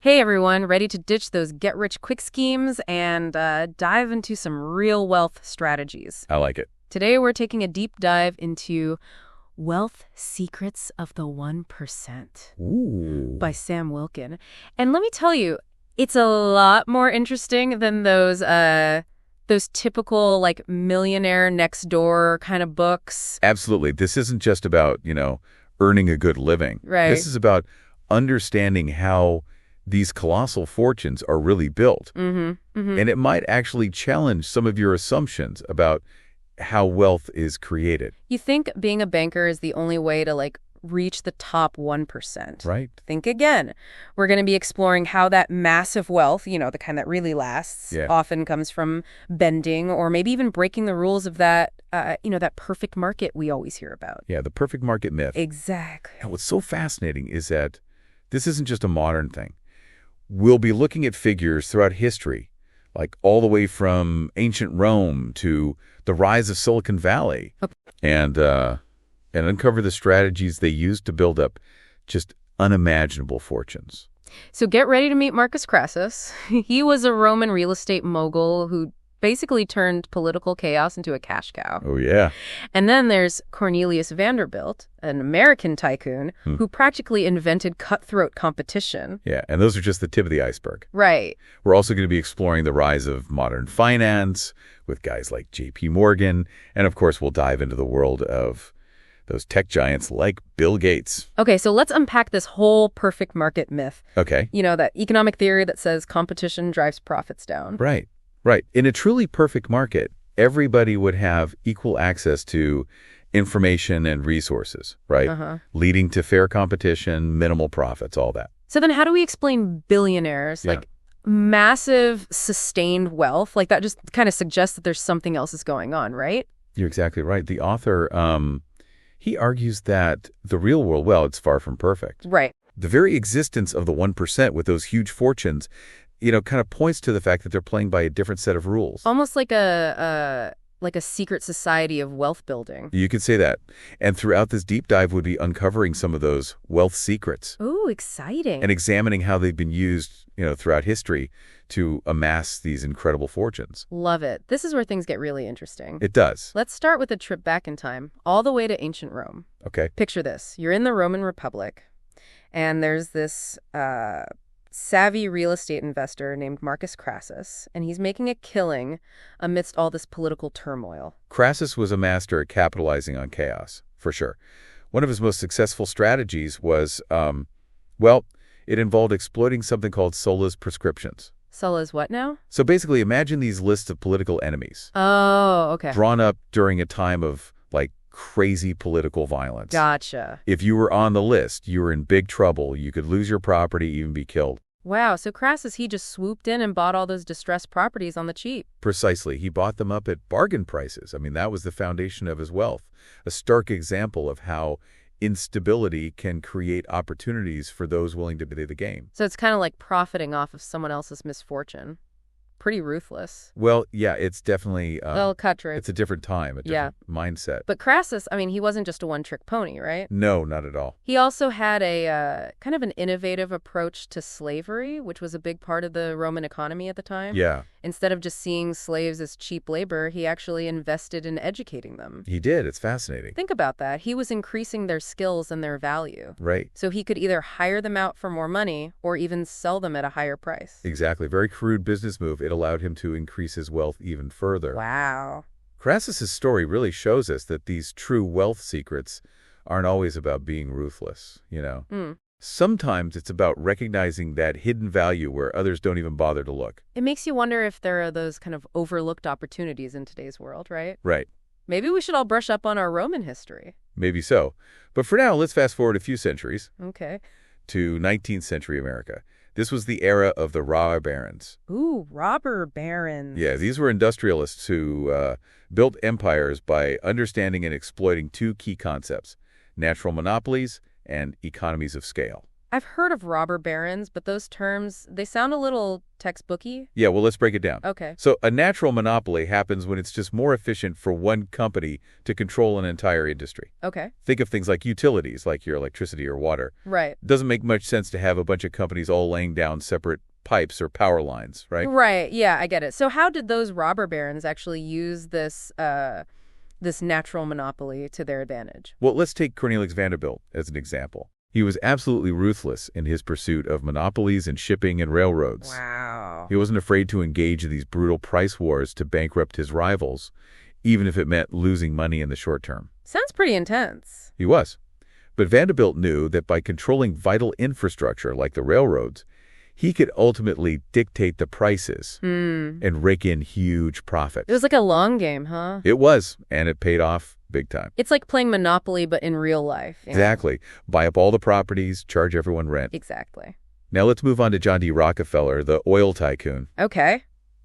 Hey everyone, ready to ditch those get-rich-quick schemes and dive into some real wealth strategies. I like it. Today we're taking a deep dive into Wealth Secrets of the 1% Ooh. by Sam Wilkin. And let me tell you, it's a lot more interesting than those typical like millionaire next door kind of books. Absolutely. This isn't just about, earning a good living. Right. This is about understanding how these colossal fortunes are really built. Mm-hmm. Mm-hmm. And it might actually challenge some of your assumptions about how wealth is created. You think being a banker is the only way to reach the top 1%. Right. Think again. We're going to be exploring how that massive wealth, the kind that really lasts, often comes from bending or maybe even breaking the rules of that, that perfect market we always hear about. Yeah, the perfect market myth. Exactly. And what's so fascinating is that this isn't just a modern thing. We'll be looking at figures throughout history, like all the way from ancient Rome to the rise of Silicon Valley, and uncover the strategies they used to build up just unimaginable fortunes. So get ready to meet Marcus Crassus. He was a Roman real estate mogul who basically turned political chaos into a cash cow. Oh, yeah. And then there's Cornelius Vanderbilt, an American tycoon who practically invented cutthroat competition. Yeah, and those are just the tip of the iceberg. Right. We're also going to be exploring the rise of modern finance with guys like J.P. Morgan, and of course we'll dive into the world of those tech giants like Bill Gates. Okay, so let's unpack this whole perfect market myth. Okay. That economic theory that says competition drives profits down. Right. Right. In a truly perfect market, everybody would have equal access to information and resources, right? Leading to fair competition, minimal profits, all that. So then how do we explain billionaires, massive sustained wealth? That just kind of suggests that there's something else is going on, right? You're exactly right. The author, he argues that the real world, well, it's far from perfect. Right. The very existence of the 1% with those huge fortunes kind of points to the fact that they're playing by a different set of rules. Almost like a secret society of wealth building. You could say that. And throughout this deep dive would be uncovering some of those wealth secrets. Ooh, exciting. And examining how they've been used, throughout history to amass these incredible fortunes. Love it. This is where things get really interesting. It does. Let's start with a trip back in time, all the way to ancient Rome. Okay. Picture this. You're in the Roman Republic, and there's this savvy real estate investor named Marcus Crassus, and he's making a killing amidst all this political turmoil. Crassus was a master at capitalizing on chaos, for sure. One of his most successful strategies was, it involved exploiting something called Sulla's prescriptions. Sulla's what now? So basically, imagine these lists of political enemies. Oh, okay. Drawn up during a time of, crazy political violence. Gotcha. If you were on the list, you were in big trouble. You could lose your property, even be killed. Wow, so Crassus, he just swooped in and bought all those distressed properties on the cheap. Precisely. He bought them up at bargain prices. That was the foundation of his wealth. A stark example of how instability can create opportunities for those willing to play the game. So it's kind of like profiting off of someone else's misfortune. Pretty ruthless. Well, yeah, it's definitely... well, cutthroat. It's a different time, a different mindset. But Crassus, he wasn't just a one-trick pony, right? No, not at all. He also had a kind of an innovative approach to slavery, which was a big part of the Roman economy at the time. Yeah. Instead of just seeing slaves as cheap labor, he actually invested in educating them. He did. It's fascinating. Think about that. He was increasing their skills and their value. Right. So he could either hire them out for more money or even sell them at a higher price. Exactly. Very crude business move. It allowed him to increase his wealth even further. Wow. Crassus's story really shows us that these true wealth secrets aren't always about being ruthless, Sometimes it's about recognizing that hidden value where others don't even bother to look. It makes you wonder if there are those kind of overlooked opportunities in today's world, right? Right. Maybe we should all brush up on our Roman history. Maybe so. But for now, let's fast forward a few centuries. Okay. To 19th century America. This was the era of the robber barons. Ooh, robber barons. Yeah, these were industrialists who built empires by understanding and exploiting two key concepts: natural monopolies and economies of scale. I've heard of robber barons, but those terms, they sound a little textbooky. Yeah, well, let's break it down. Okay. So a natural monopoly happens when it's just more efficient for one company to control an entire industry. Okay. Think of things like utilities, like your electricity or water. Right. It doesn't make much sense to have a bunch of companies all laying down separate pipes or power lines, right? Right. Yeah, I get it. So how did those robber barons actually use this natural monopoly to their advantage? Well, let's take Cornelius Vanderbilt as an example. He was absolutely ruthless in his pursuit of monopolies in shipping and railroads. Wow. He wasn't afraid to engage in these brutal price wars to bankrupt his rivals, even if it meant losing money in the short term. Sounds pretty intense. He was. But Vanderbilt knew that by controlling vital infrastructure like the railroads, he could ultimately dictate the prices and rake in huge profits. It was like a long game, huh? It was, and it paid off big time. It's like playing Monopoly, but in real life. Exactly. Buy up all the properties, charge everyone rent. Exactly. Now let's move on to John D. Rockefeller, the oil tycoon. Okay.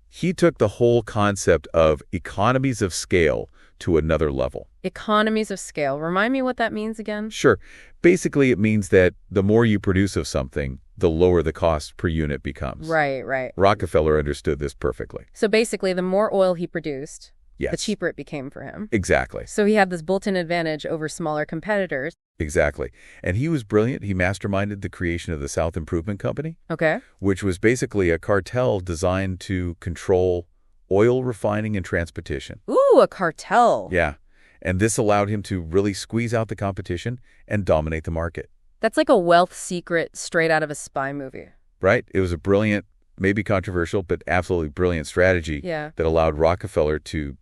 He took the whole concept of economies of scale to another level. Economies of scale. Remind me what that means again? Sure. Basically, it means that the more you produce of something, the lower the cost per unit becomes. Right. Rockefeller understood this perfectly. So basically, the more oil he produced, Yes. the cheaper it became for him. Exactly. So he had this built-in advantage over smaller competitors. Exactly. And he was brilliant. He masterminded the creation of the South Improvement Company, Okay. which was basically a cartel designed to control oil refining and transportation. Ooh, a cartel. Yeah. And this allowed him to really squeeze out the competition and dominate the market. That's like a wealth secret straight out of a spy movie. Right? It was a brilliant, maybe controversial, but absolutely brilliant strategy Yeah. that allowed Rockefeller to,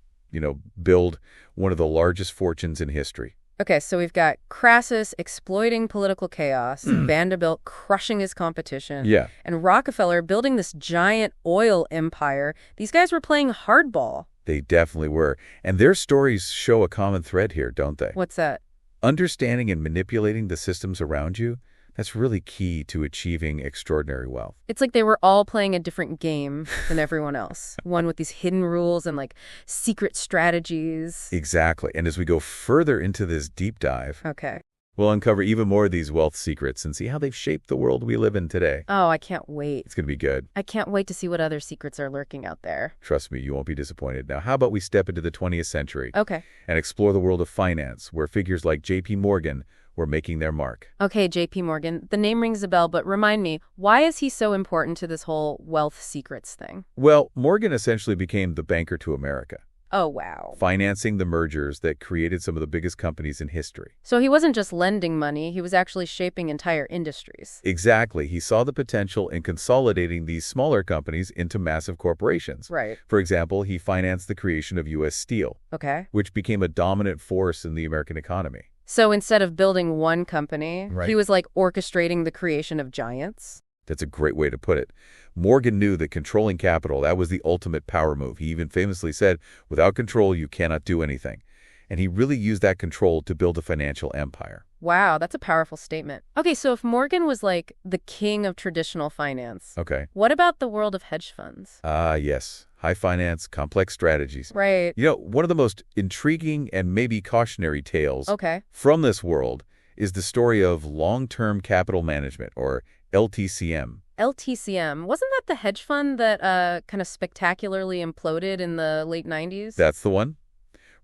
build one of the largest fortunes in history. Okay, so we've got Crassus exploiting political chaos, Vanderbilt crushing his competition, Yeah. and Rockefeller building this giant oil empire. These guys were playing hardball. They definitely were. And their stories show a common thread here, don't they? What's that? Understanding and manipulating the systems around you, that's really key to achieving extraordinary wealth. It's like they were all playing a different game than everyone else. One with these hidden rules and like secret strategies. Exactly. And as we go further into this deep dive, Okay. we'll uncover even more of these wealth secrets and see how they've shaped the world we live in today. Oh, I can't wait. It's going to be good. I can't wait to see what other secrets are lurking out there. Trust me, you won't be disappointed. Now, how about we step into the 20th century Okay. and explore the world of finance, where figures like J.P. Morgan were making their mark. Okay, J.P. Morgan, the name rings a bell, but remind me, why is he so important to this whole wealth secrets thing? Well, Morgan essentially became the banker to America, Oh, wow. financing the mergers that created some of the biggest companies in history. So he wasn't just lending money, he was actually shaping entire industries. Exactly. He saw the potential in consolidating these smaller companies into massive corporations. Right. For example, he financed the creation of U.S. Steel, Okay. which became a dominant force in the American economy. So instead of building one company, Right. he was like orchestrating the creation of giants? That's a great way to put it. Morgan knew that controlling capital, that was the ultimate power move. He even famously said, without control, you cannot do anything. And he really used that control to build a financial empire. Wow, that's a powerful statement. Okay, so if Morgan was like the king of traditional finance, Okay. what about the world of hedge funds? Yes. High finance, complex strategies. Right. One of the most intriguing and maybe cautionary tales Okay. from this world is the story of long-term capital management, or LTCM. LTCM, wasn't that the hedge fund that kind of spectacularly imploded in the late 90s? That's the one.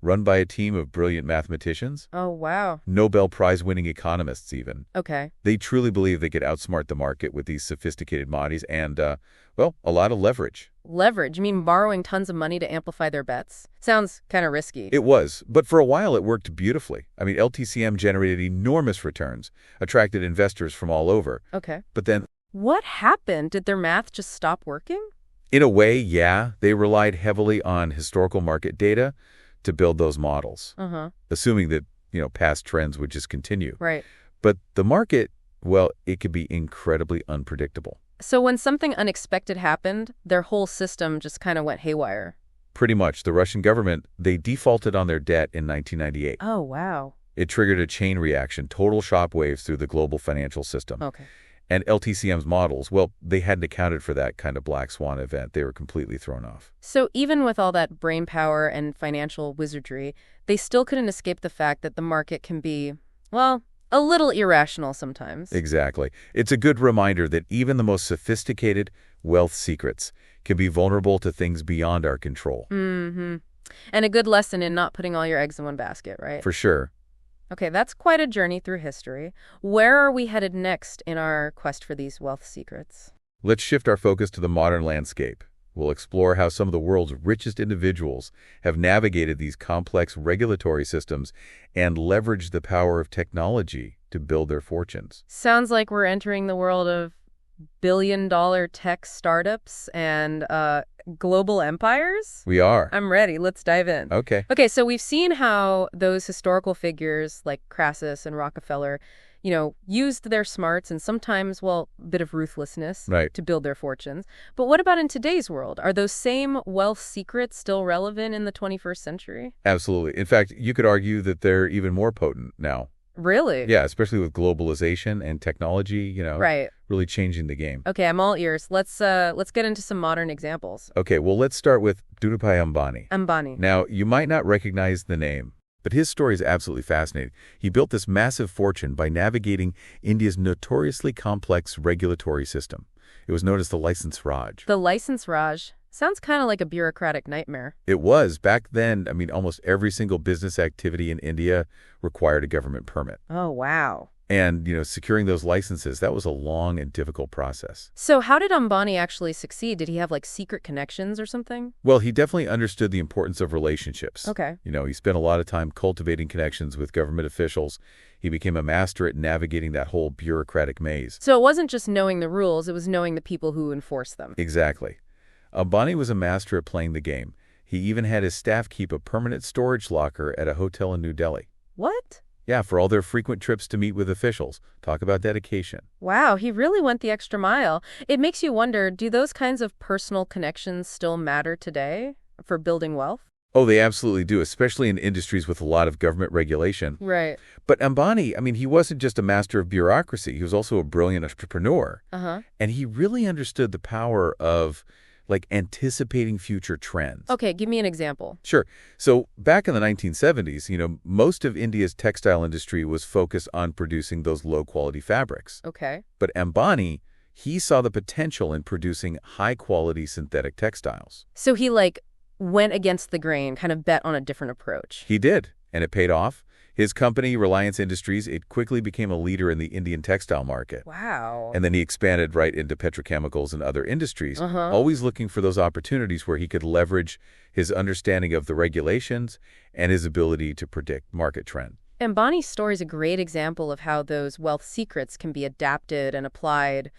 Run by a team of brilliant mathematicians, Oh, wow. Nobel Prize-winning economists even. Okay. They truly believe they could outsmart the market with these sophisticated models and, a lot of leverage. Leverage? You mean borrowing tons of money to amplify their bets? Sounds kind of risky. It was, but for a while it worked beautifully. I mean, LTCM generated enormous returns, attracted investors from all over. Okay. But then, What happened? Did their math just stop working? in a way, yeah, they relied heavily on historical market data to build those models, Uh-huh. assuming that, past trends would just continue. Right. But the market, well, it could be incredibly unpredictable. So when something unexpected happened, their whole system just kind of went haywire. Pretty much, the Russian government, they defaulted on their debt in 1998. Oh, wow. It triggered a chain reaction, total shockwaves through the global financial system. Okay. And LTCM's models, well, they hadn't accounted for that kind of black swan event. They were completely thrown off. So even with all that brain power and financial wizardry, they still couldn't escape the fact that the market can be, well, A little irrational sometimes. Exactly. It's a good reminder that even the most sophisticated wealth secrets can be vulnerable to things beyond our control. Mm-hmm. And a good lesson in not putting all your eggs in one basket, right? For sure. Okay, that's quite a journey through history. Where are we headed next in our quest for these wealth secrets? Let's shift our focus to the modern landscape. We'll explore how some of the world's richest individuals have navigated these complex regulatory systems and leveraged the power of technology to build their fortunes. Sounds like we're entering the world of billion-dollar tech startups and global empires? We are. I'm ready. Let's dive in. Okay. Okay, so we've seen how those historical figures like Crassus and Rockefeller, used their smarts and sometimes, well, a bit of ruthlessness to build their fortunes. But what about in today's world? Are those same wealth secrets still relevant in the 21st century? Absolutely. In fact, you could argue that they're even more potent now. Really? Yeah, especially with globalization and technology, right. really changing the game. Okay, I'm all ears. Let's get into some modern examples. Okay, well, let's start with Dhirubhai Ambani. Ambani. Now, you might not recognize the name, but his story is absolutely fascinating. He built this massive fortune by navigating India's notoriously complex regulatory system. It was known as the License Raj. The License Raj. Sounds kind of like a bureaucratic nightmare. It was. Back then, almost every single business activity in India required a government permit. Oh, wow. And, securing those licenses, that was a long and difficult process. So how did Ambani actually succeed? Did he have, secret connections or something? Well, he definitely understood the importance of relationships. Okay. He spent a lot of time cultivating connections with government officials. He became a master at navigating that whole bureaucratic maze. So it wasn't just knowing the rules, it was knowing the people who enforce them. Exactly. Ambani was a master at playing the game. He even had his staff keep a permanent storage locker at a hotel in New Delhi. What? Yeah, for all their frequent trips to meet with officials. Talk about dedication. Wow, he really went the extra mile. It makes you wonder, do those kinds of personal connections still matter today for building wealth? Oh, they absolutely do, especially in industries with a lot of government regulation. Right. But Ambani, he wasn't just a master of bureaucracy. He was also a brilliant entrepreneur. Uh-huh. And he really understood the power of anticipating future trends. Okay, give me an example. Sure. So back in the 1970s, most of India's textile industry was focused on producing those low-quality fabrics. Okay. But Ambani, he saw the potential in producing high-quality synthetic textiles. So he, went against the grain, kind of bet on a different approach. He did, and it paid off. His company, Reliance Industries, it quickly became a leader in the Indian textile market. Wow. And then he expanded right into petrochemicals and other industries, always looking for those opportunities where he could leverage his understanding of the regulations and his ability to predict market trend. Ambani's story is a great example of how those wealth secrets can be adapted and applied,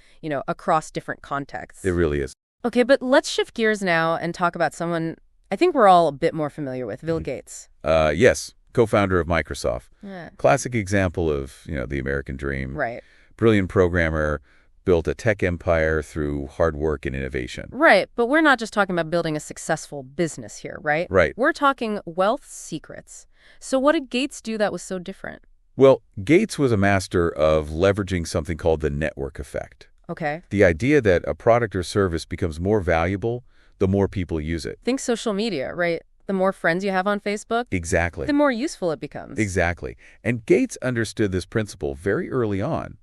across different contexts. It really is. Okay, but let's shift gears now and talk about someone I think we're all a bit more familiar with, Bill Gates. Yes. Co-founder of Microsoft. Yeah. Classic example of, the American dream. Right. Brilliant programmer, built a tech empire through hard work and innovation. Right, but we're not just talking about building a successful business here, right? Right. We're talking wealth secrets. So what did Gates do that was so different? Well, Gates was a master of leveraging something called the network effect. Okay. The idea that a product or service becomes more valuable the more people use it. Think social media, right? The more friends you have on Facebook, Exactly. the more useful it becomes. Exactly. And Gates understood this principle very early on.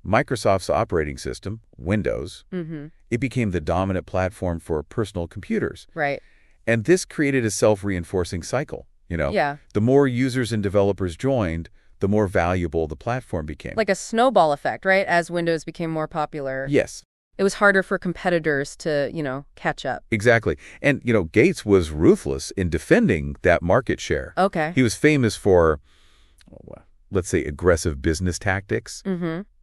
Microsoft's operating system, Windows, it became the dominant platform for personal computers. Right. And this created a self-reinforcing cycle. Yeah. The more users and developers joined, the more valuable the platform became. Like a snowball effect, right? As Windows became more popular. Yes. It was harder for competitors to, catch up. Exactly. And, Gates was ruthless in defending that market share. Okay. He was famous for, let's say, aggressive business tactics.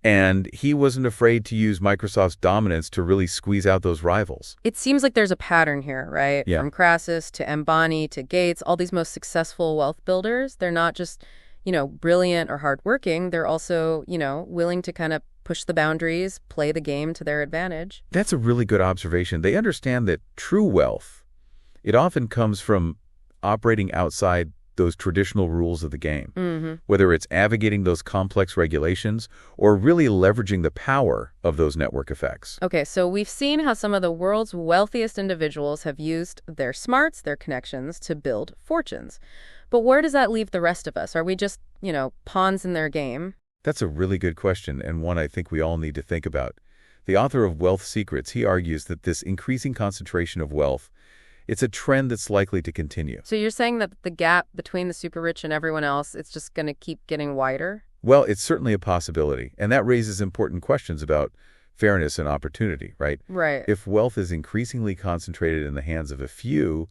And he wasn't afraid to use Microsoft's dominance to really squeeze out those rivals. It seems like there's a pattern here, right? Yeah. From Crassus to Ambani to Gates, all these most successful wealth builders, they're not just, brilliant or hardworking. They're also, willing to kind of push the boundaries, play the game to their advantage. That's a really good observation. They understand that true wealth, it often comes from operating outside those traditional rules of the game, whether it's navigating those complex regulations or really leveraging the power of those network effects. Okay, so we've seen how some of the world's wealthiest individuals have used their smarts, their connections, to build fortunes. But where does that leave the rest of us? Are we just, pawns in their game? That's a really good question, and one I think we all need to think about. The author of Wealth Secrets, he argues that this increasing concentration of wealth, it's a trend that's likely to continue. So you're saying that the gap between the super rich and everyone else, it's just going to keep getting wider? Well, it's certainly a possibility, and that raises important questions about fairness and opportunity, right? Right. If wealth is increasingly concentrated in the hands of a few,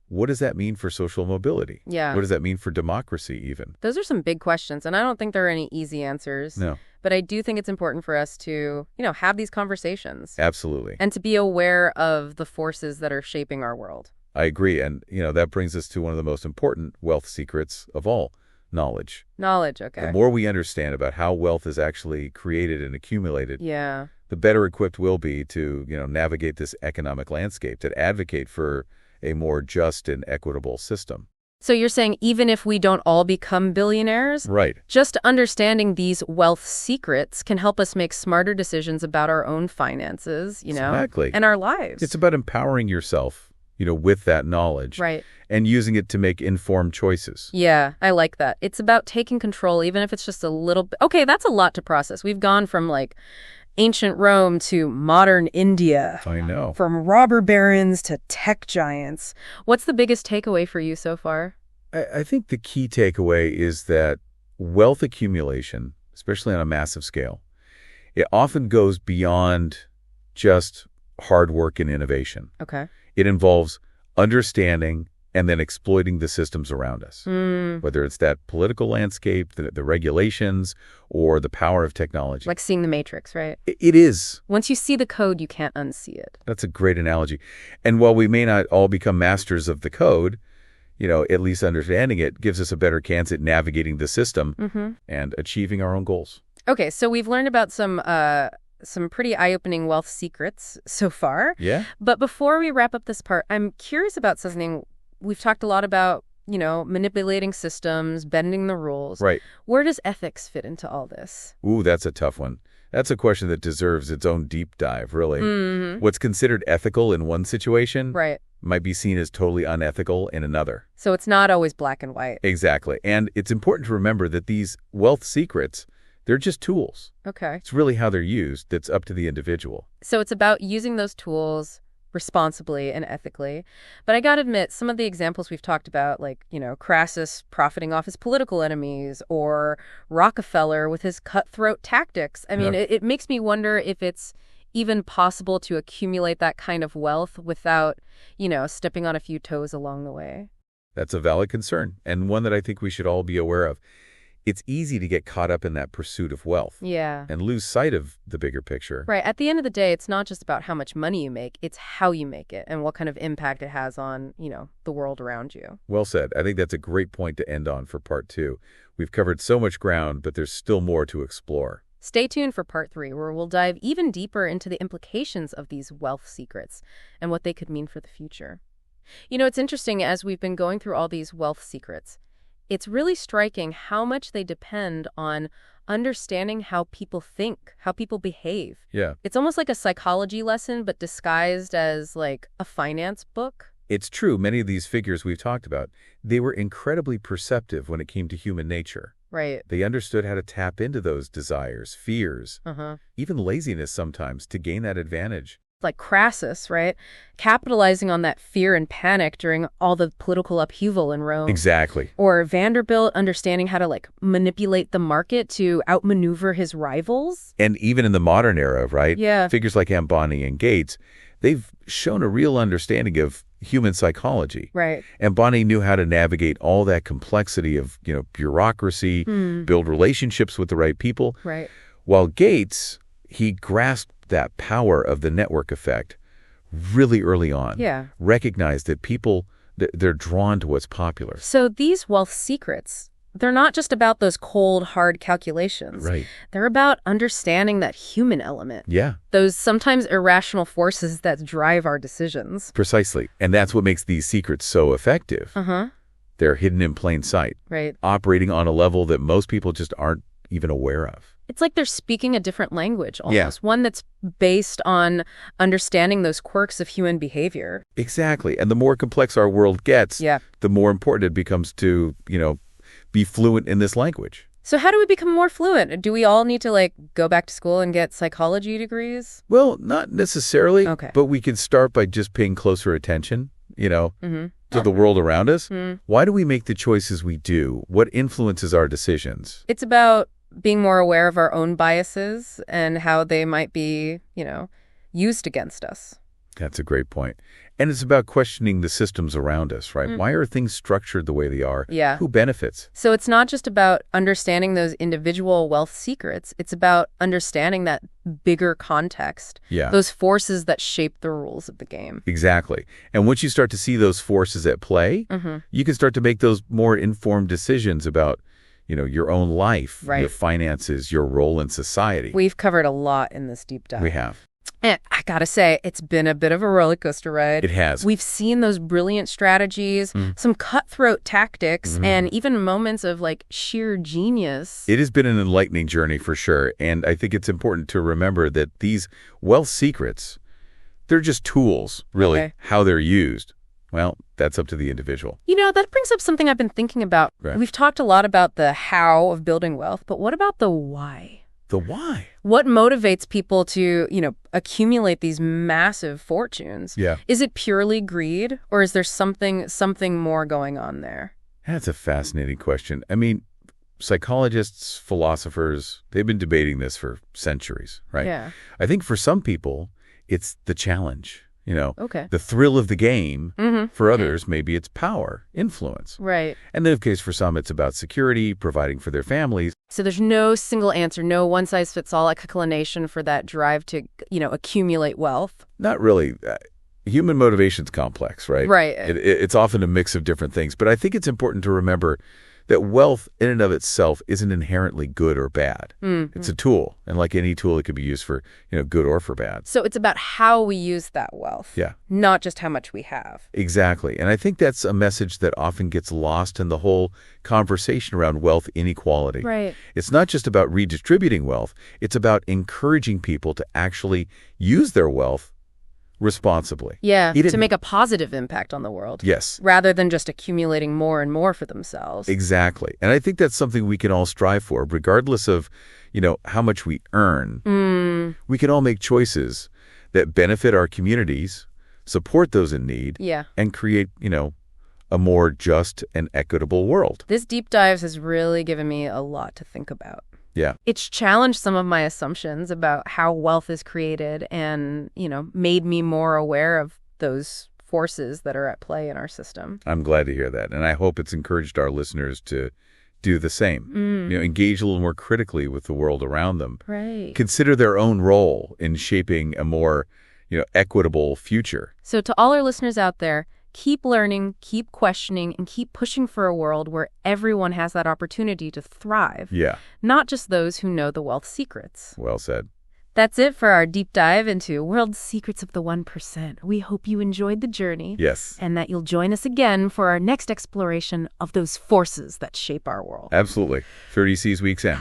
what does that mean for social mobility? Yeah. What does that mean for democracy, even? Those are some big questions, and I don't think there are any easy answers. No. But I do think it's important for us to, have these conversations. Absolutely. And to be aware of the forces that are shaping our world. I agree, and, that brings us to one of the most important wealth secrets of all, knowledge. Knowledge, okay. The more we understand about how wealth is actually created and accumulated, yeah, the better equipped we'll be to, navigate this economic landscape, to advocate for a more just and equitable system. So you're saying even if we don't all become billionaires, right, just understanding these wealth secrets can help us make smarter decisions about our own finances, exactly, and our lives. It's about empowering yourself, with that knowledge, right, and using it to make informed choices. Yeah, I like that. It's about taking control, even if it's just a little bit. Okay, that's a lot to process. We've gone from ancient Rome to modern India. I know. From robber barons to tech giants. What's the biggest takeaway for you so far? I think the key takeaway is that wealth accumulation, especially on a massive scale, it often goes beyond just hard work and innovation. Okay. It involves understanding and then exploiting the systems around us, whether it's that political landscape, the regulations, or the power of technology. Like seeing the matrix, right? It is. Once you see the code, you can't unsee it. That's a great analogy. And while we may not all become masters of the code, at least understanding it gives us a better chance at navigating the system and achieving our own goals. Okay, so we've learned about some pretty eye-opening wealth secrets so far. Yeah. But before we wrap up this part, I'm curious about something. We've talked a lot about, manipulating systems, bending the rules. Right. Where does ethics fit into all this? Ooh, that's a tough one. That's a question that deserves its own deep dive, really. Mm-hmm. What's considered ethical in one situation might be seen as totally unethical in another. So it's not always black and white. Exactly. And it's important to remember that these wealth secrets, they're just tools. Okay. It's really how they're used that's up to the individual. So it's about using those tools responsibly and ethically. But I gotta admit, some of the examples we've talked about, Crassus profiting off his political enemies or Rockefeller with his cutthroat tactics. I mean, it makes me wonder if it's even possible to accumulate that kind of wealth without, stepping on a few toes along the way. That's a valid concern, and one that I think we should all be aware of. It's easy to get caught up in that pursuit of wealth. Yeah. And lose sight of the bigger picture. Right. At the end of the day, it's not just about how much money you make, it's how you make it and what kind of impact it has on, the world around you. Well said. I think that's a great point to end on for part 2. We've covered so much ground, but there's still more to explore. Stay tuned for part 3, where we'll dive even deeper into the implications of these wealth secrets and what they could mean for the future. It's interesting, as we've been going through all these wealth secrets, it's really striking how much they depend on understanding how people think, how people behave. Yeah. It's almost like a psychology lesson, but disguised as a finance book. It's true. Many of these figures we've talked about, they were incredibly perceptive when it came to human nature. Right. They understood how to tap into those desires, fears, even laziness sometimes to gain that advantage. Like Crassus, right? Capitalizing on that fear and panic during all the political upheaval in Rome. Exactly. Or Vanderbilt understanding how to manipulate the market to outmaneuver his rivals. And even in the modern era, right? Yeah. Figures like Ambani and Gates, they've shown a real understanding of human psychology. Right. Ambani knew how to navigate all that complexity of, bureaucracy, build relationships with the right people. Right. While Gates, he grasped that power of the network effect really early on. Yeah. Recognized that people, they're drawn to what's popular. So these wealth secrets, they're not just about those cold, hard calculations. Right. They're about understanding that human element. Yeah. Those sometimes irrational forces that drive our decisions. Precisely. And that's what makes these secrets so effective. Uh-huh. They're hidden in plain sight. Right. Operating on a level that most people just aren't even aware of. It's like they're speaking a different language almost, one that's based on understanding those quirks of human behavior. Exactly. And the more complex our world gets, the more important it becomes to, be fluent in this language. So how do we become more fluent? Do we all need to, like, go back to school and get psychology degrees? Well, not necessarily, Okay. but we can start by just paying closer attention, to the world around us. Why do we make the choices we do? What influences our decisions? It's about being more aware of our own biases and how they might be, used against us. That's a great point. And it's about questioning the systems around us, right? Why are things structured the way they are? Yeah. Who benefits? So it's not just about understanding those individual wealth secrets. It's about understanding that bigger context, those forces that shape the rules of the game. Exactly. And once you start to see those forces at play, you can start to make those more informed decisions about, your own life, your finances, your role in society. We've covered a lot in this deep dive. We have. And I gotta say, it's been a bit of a roller coaster ride. It has. We've seen those brilliant strategies, some cutthroat tactics, and even moments of, like, sheer genius. It has been an enlightening journey for sure. And I think it's important to remember that these wealth secrets, they're just tools, really. Okay. How they're used, well, that's up to the individual. That brings up something I've been thinking about. Right. We've talked a lot about the how of building wealth, but what about the why? The why? What motivates people to, accumulate these massive fortunes? Yeah. Is it purely greed, or is there something more going on there? That's a fascinating question. I mean, psychologists, philosophers, they've been debating this for centuries, right? Yeah. I think for some people, it's the challenge, Okay. the thrill of the game. For others, maybe it's power, influence. Right. And then, of course, for some, it's about security, providing for their families. So there's no single answer, no one-size-fits-all explanation for that drive to, accumulate wealth? Not really. Human motivation's complex, right? Right. It's often a mix of different things. But I think it's important to remember that wealth in and of itself isn't inherently good or bad. It's a tool. And like any tool, it can be used for, good or for bad. So it's about how we use that wealth. Yeah. Not just how much we have. Exactly. And I think that's a message that often gets lost in the whole conversation around wealth inequality. Right. It's not just about redistributing wealth. It's about encouraging people to actually use their wealth responsibly. Yeah, to make a positive impact on the world. Yes. Rather than just accumulating more and more for themselves. Exactly. And I think that's something we can all strive for, regardless of, how much we earn. We can all make choices that benefit our communities, support those in need, and create, a more just and equitable world. This deep dive has really given me a lot to think about. Yeah. It's challenged some of my assumptions about how wealth is created and, made me more aware of those forces that are at play in our system. I'm glad to hear that. And I hope it's encouraged our listeners to do the same. Engage a little more critically with the world around them. Right. Consider their own role in shaping a more, equitable future. So to all our listeners out there, keep learning, keep questioning, and keep pushing for a world where everyone has that opportunity to thrive. Yeah. Not just those who know the wealth secrets. Well said. That's it for our deep dive into World Secrets of the 1%. We hope you enjoyed the journey. Yes. And that you'll join us again for our next exploration of those forces that shape our world. Absolutely. 30 C's Week's End.